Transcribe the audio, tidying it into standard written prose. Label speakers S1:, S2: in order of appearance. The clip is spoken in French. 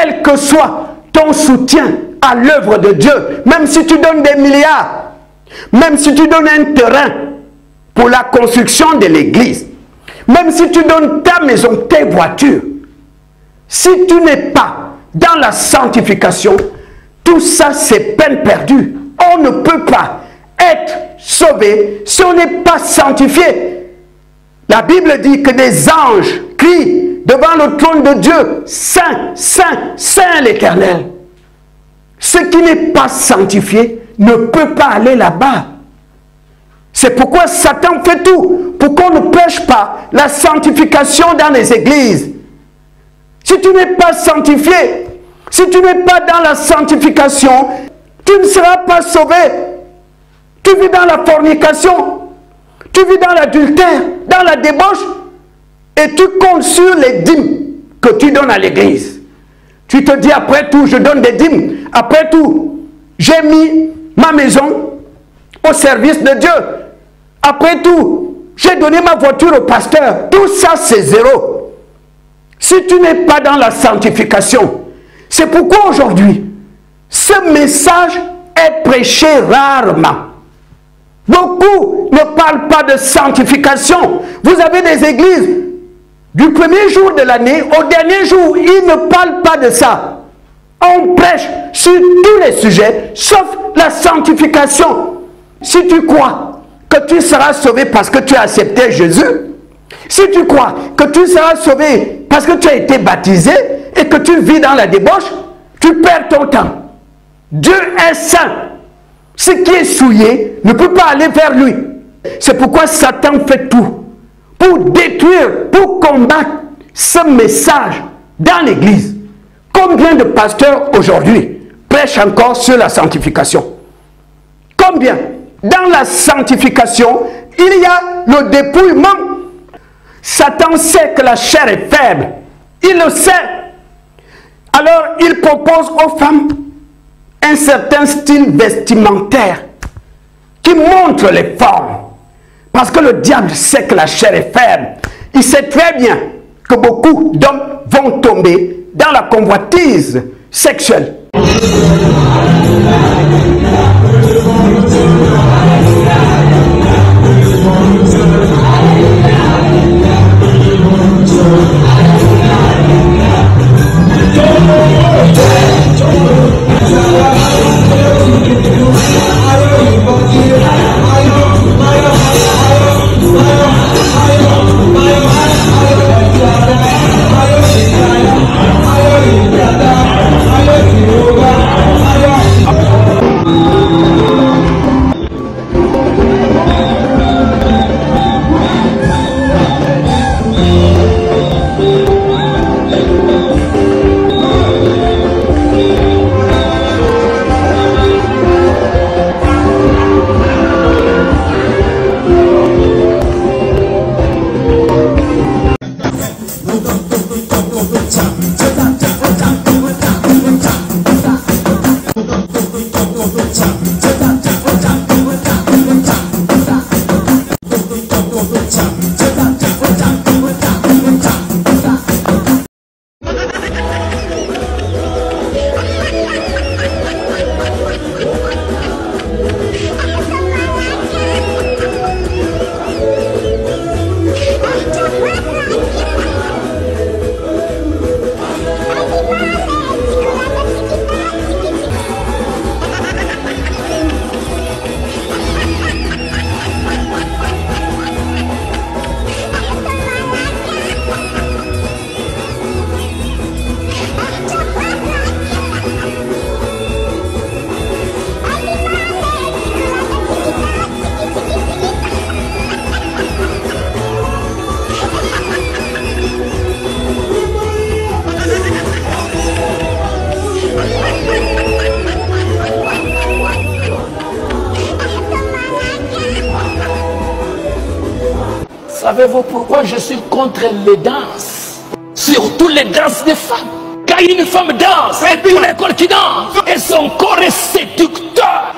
S1: quel que soit ton soutien à l'œuvre de Dieu, même si tu donnes des milliards, même si tu donnes un terrain pour la construction de l'église, même si tu donnes ta maison, tes voitures, si tu n'es pas dans la sanctification, tout ça c'est peine perdue. On ne peut pas être sauvé si on n'est pas sanctifié. La Bible dit que des anges crient devant le trône de Dieu, Saint, Saint, Saint l'Éternel. Ce qui n'est pas sanctifié ne peut pas aller là-bas. C'est pourquoi Satan fait tout pour qu'on ne prêche pas la sanctification dans les églises. Si tu n'es pas sanctifié, si tu n'es pas dans la sanctification, tu ne seras pas sauvé. Tu vis dans la fornication, tu vis dans l'adultère, dans la débauche, et tu comptes sur les dîmes que tu donnes à l'église. Tu te dis, après tout, je donne des dîmes. Après tout, j'ai mis ma maison au service de Dieu. Après tout, j'ai donné ma voiture au pasteur. Tout ça, c'est zéro. Si tu n'es pas dans la sanctification, c'est pourquoi aujourd'hui, ce message est prêché rarement. Beaucoup ne parlent pas de sanctification. Vous avez des églises, du premier jour de l'année au dernier jour, ils ne parlent pas de ça. On prêche sur tous les sujets, sauf la sanctification. Si tu crois que tu seras sauvé parce que tu as accepté Jésus, si tu crois que tu seras sauvé parce que tu as été baptisé et que tu vis dans la débauche, tu perds ton temps. Dieu est saint. Ce qui est souillé ne peut pas aller vers lui. C'est pourquoi Satan fait tout pour détruire, pour combattre ce message dans l'église. Combien de pasteurs aujourd'hui prêchent encore sur la sanctification? Combien? Dans la sanctification, il y a le dépouillement. Satan sait que la chair est faible. Il le sait. Alors, il propose aux femmes un certain style vestimentaire qui montre les formes. Parce que le diable sait que la chair est faible. Il sait très bien que beaucoup d'hommes vont tomber dans la convoitise sexuelle.
S2: Savez-vous pourquoi je suis contre les danses? Surtout les danses des femmes. Quand une femme danse, et puis les corps qui dansent, et son corps est séducteur.